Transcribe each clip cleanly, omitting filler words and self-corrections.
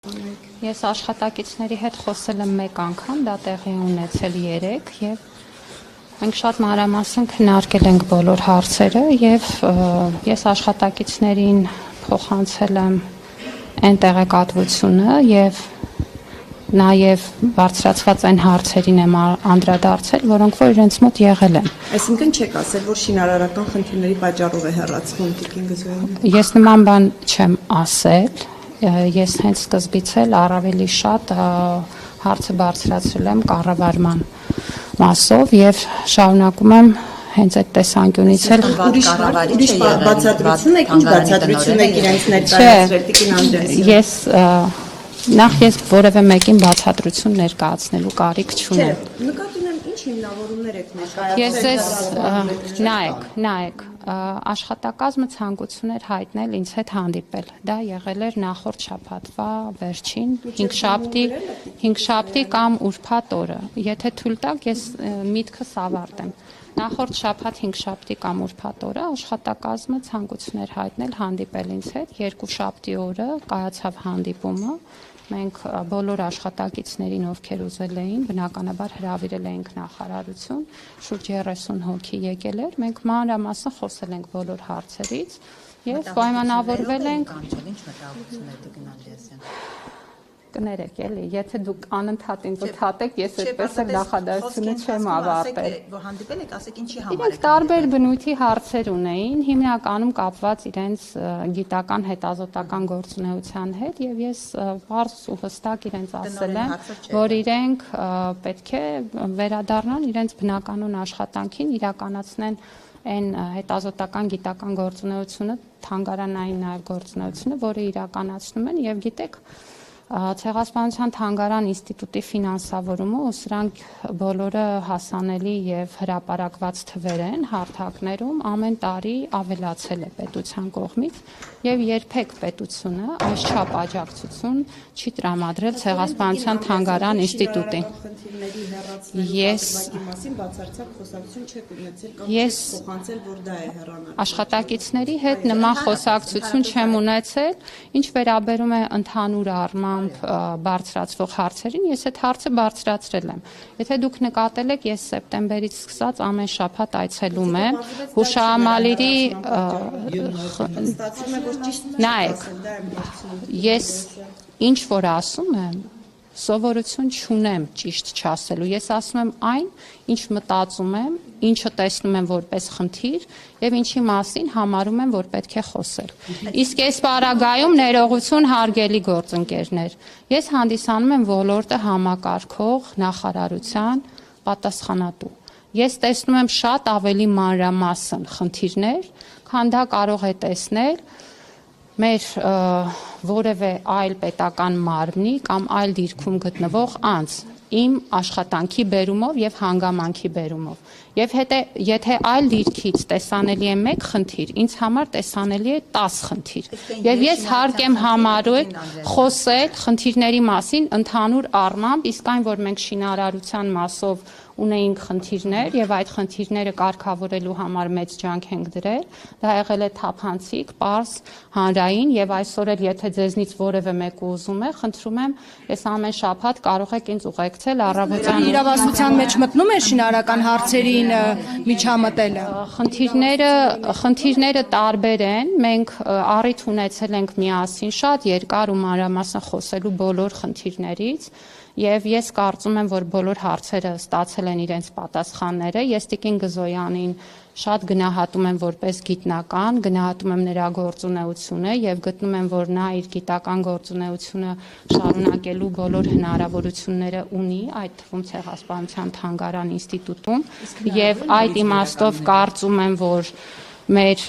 Ես աշխատակիցների հետ խոսել եմ մեկ անգամ, դա տեղի ունեցել 3 եւ մենք շատ մանրամասն քննարկել ենք բոլոր հարցերը եւ ես աշխատակիցներին փոխանցել եմ այն տեղեկատվությունը եւ նաեւ բարձրացված այն հարցերին եմ անդրադարձել, որոնք որ իրենց մոտ եղել են։ Այսինքն չեք ասել, որ շինարարական խնդիրների պատճառով է հեռացվում Տիկին Գզոյանը։ Ես նման բան չեմ ասել։ Ես հենց սկզբից էլ առավելի շատ հարցը բարձրացրել եմ կառավարման մասով եւ շարունակում եմ հենց այդ տեսանկյունից էլ ուրիշ բացատրություն եք, ինչ բացատրություն եք իրենց ներկայացրել Տիկին Անդրեասյան։ Ես նախ ես որևէ մեկին բացատրություն ներկայացնելու կարիք չունեմ։ Նկատի ունեմ ինչ հիմնավորումներ եք ներկայացրել։ Ես նայեք, աշխատակազմը ցանկություն էր հայտնել ինձ հետ հանդիպել։ Դա եղել էր նախորդ շաբաթվա վերջին 5 շաբթի կամ ուրբաթ օրը։ Եթե թույլ տաք, ես միտքս ավարտեմ։ Նախորդ շաբաթ 5 շաբթի կամ ուրբաթ օրը աշխատակազմը ցանկություն էր հայտնել հանդիպել ինձ հետ։ 2 շաբթի օրը կայացավ հանդիպումը։ Մենք բոլոր աշխատակիցներին, ովքեր ուզել էին, բնականաբար հրավիրել էինք նախարարություն, շուրջ 30 հոգի եկել էր, մենք մանրամասն խոսել ենք բոլոր հարցերից եւ պայմանավորվել ենք կներեք էլի, եթե դուք անընդհատ ինձ թատեք, ես այդպես էլ նախադասությունը չեմ ավարտել։ Որ հանդիպել եք, ասեք ինչի համար եք։ Իրենք տարբեր բնույթի հարցեր ունեին, հիմնականում կապված իրենց գիտական հետազոտական գործունեության հետ եւ ես բարձ ու հստակ իրենց ասել եմ, որ իրենք պետք է վերադառնան իրենց բնականon աշխատանքին, իրականացնեն այն հետազոտական գիտական գործունեությունը, թանգարանային նաեւ գործունեությունը, որը իրականացնում են եւ գիտեք Ցեղասպանության թանգարան ինստիտուտի ֆինանսավորումը ու սրանք բոլորը հասանելի եւ հրապարակված թվեր են հարթակներում ամեն տարի ավելացել է պետության կողմից եւ երբեք պետությունը այսչափ աջակցություն չի տրամադրել Ցեղասպանության թանգարան ինստիտուտին։ Ես փոխանցել, որ դա է հեռանալ։ Աշխատակիցների հետ նման խոսակցություն չեմ ունեցել, ինչ վերաբերում է ընդհանուր առմամբ բարձրացվող հարցերին, ես այդ հարցը բարձրացրել եմ։ Եթե դուք նկատել եք, ես սեպտեմբերից սկսած ամեն շաբաթ այցելում եմ հուշահամալիրի նայեք, ես ինչ որ ասում եմ, սովորություն չունեմ ճիշտ չասելու, ես ասում եմ այն, ինչ մտածում եմ, ինչը տեսնում եմ որպես խնդիր եւ ինչի մասին համարում եմ, որ պետք է խոսել։ Իսկ այս պարագայում ներողություն հարգելի գործընկերներ, ես հանդիսանում եմ ոլորտը համակարգող նախարարության պատասխանատու։ Ես տեսնում եմ շատ ավելի մանրամասն խնդիրներ, քան դա կարող է տեսնել մեր որևէ այլ պետական մարմնի կամ այլ դիրքում գտնվող անձ իմ աշխատանքի բերումով եւ հանգամանքի բերումով եւ եթե այլ դիրքից տեսանելի է մեկ խնդիր, ինձ համար տեսանելի է 10 խնդիր եւ ես հարկ եմ համարել խոսել խնդիրների մասին ընդհանուր առմամբ, իսկ այն որ մենք շինարարության մասով ունեինք խնդիրներ եւ այդ խնդիրները կարգավորելու համար մեծ ջանք ենք դրել, դա եղել է թափանցիկ, պարզ, հանրային եւ այսօր էլ եթե ձեզնից որևէ մեկը ուզում է, խնդրում եմ, ես ամեն շաբաթ կարող եք ինձ ուղեկցել առավոտյան։ Իրավասության մեջ մտնում է շինարարական հարցերին միջամտելը։ Խնդիրները տարբեր են, մենք առիթ ունեցել ենք միասին շատ երկար ու մանրամասն խոսելու բոլոր խնդիրներից Եվ ես կարծում եմ, որ բոլոր հարցերը ստացել են իրենց պատասխանները, ես Տիկին Գզոյանին շատ գնահատում եմ որպես գիտնական, գնահատում եմ նրա գործունեությունը եւ գտնում եմ, որ նա իր գիտական գործունեությունը շարունակելու բոլոր հնարավորությունները ունի, այդ թվում Ցեղասպանության թանգարան ինստիտուտում եւ այդ իմաստով կարծում եմ, որ մեր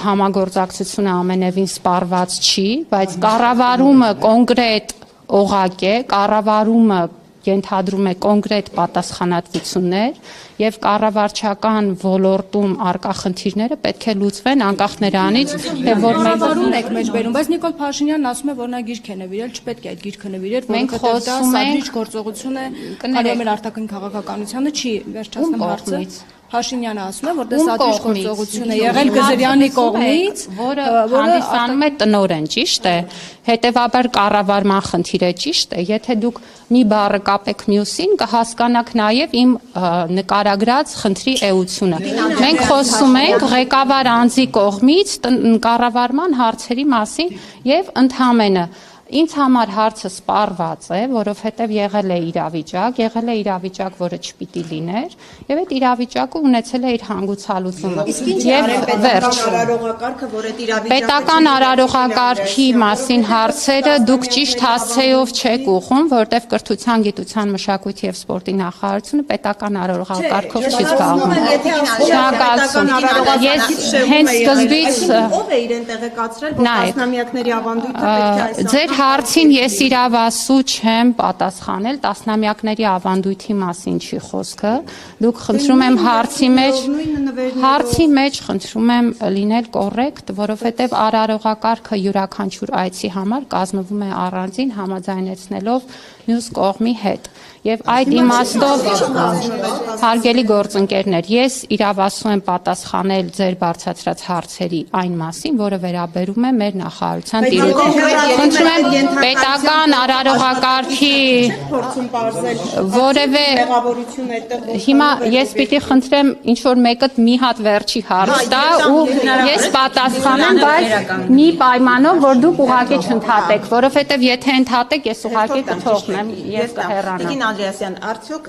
համագործակցությունը ամենևին սպառված չի, բայց կառավարումը կոնկրետ օղակ է, կառավարումը ենթադրում է կոնկրետ պատասխանատվություններ եւ կառավարչական ոլորտում արկա խնդիրները պետք է լուծվեն անկախ նրանից, թե որ մենք եք մեջբերում, բայց Նիկոլ Փաշինյանն ասում է, որ նա գիրք է նվիրել, չպետք է այդ գիրքը նվիրել, որովհետեւ դա սադրիչ գործողություն է, կարող է մեր արտաքին քաղաքականությանը չի վերջացնում հարցը։ Փաշինյանը ասում է, որ դա սադրիչ գործողություն է եղել Գզրյանի կողմից, որը հանդիսանում է տնօրեն, ճիշտ է, հետևաբար կառավարման խնդիր է, ճիշտ է, եթե դուք մի բառը կապեք մյուսին, կհասկանաք նաև իմ նկարագրած խնդրի էությունը։ Մենք խոսում ենք ղեկավար անձի կողմից կառավարման հարցերի մասին եւ ընդհանրապես ինձ համար հարցը սպառված է, որովհետև եղել է իրավիճակ, որը չպիտի լիներ, եւ այդ իրավիճակը ունեցել է իր հանգուցալուծումը։ Եվ վերջ։ Պետական արարողակարգի մասին հարցերը դուք ճիշտ հասցեով չեք ուղղում, որտեղ կրթության, գիտության, մշակույթի եւ սպորտի նախարարությունը պետական արարողակարգով չի զբաղվում։ Ես հենց սկզբից ով է իրեն տեղեկացրել, որ տասնամյակների ավանդույթը պետք է այս Հարցին ես իրավասու չեմ պատասխանել, տասնամյակների ավանդույթի մասին չի խոսքը, դուք խնդրում եմ հարցի մեջ խնդրում եմ լինել կոռեկտ, որովհետև արարողակարգը յուրաքանչյուր այցի համար կազմվում է առանձին համաձայնեցնելով մյուս կողմի հետ։ Եվ այդ իմաստով հարգելի գործընկերներ, ես իրավասու եմ պատասխանել ձեր բարձրացրած հարցերի այն մասին, որը վերաբերում է մեր նախարարության տիրույթին։ Խնդրում եմ պետական արարողակարգի որևէ հիմա ես պիտի խնդրեմ ինչ որ մեկը մի հատ վերջի հարց տա ու ես պատասխանեմ, բայց մի պայմանով, որ դուք ուղղակի չընդհատեք, որովհետև եթե ընդհատեք, ես ուղղակի կթողնեմ եւ կհեռանամ։ Անդրեասյան, արդյոք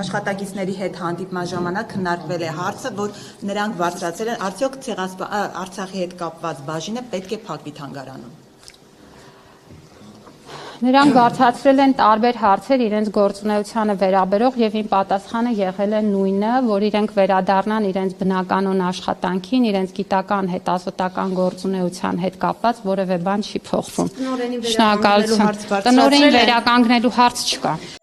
աշխատակիցների հետ հանդիպման ժամանակ քննարկվել է հարցը, որ նրանք բարձրացել են, արդյոք Արցախի հետ կապված բաժինը պետք է փակվի թանգարանում։ Նրանք բարձրացրել են տարբեր հարցեր իրենց գործունեությանը վերաբերող եւ իմ պատասխանը եղել է նույնը, որ իրենք վերադառնան իրենց բնականon աշխատանքին, իրենց գիտական հետազոտական գործունեության հետ կապված որևէ բան չի փոխվում։ Շնորհակալություն։ Տնօրենին վերականգնելու հարց չկա։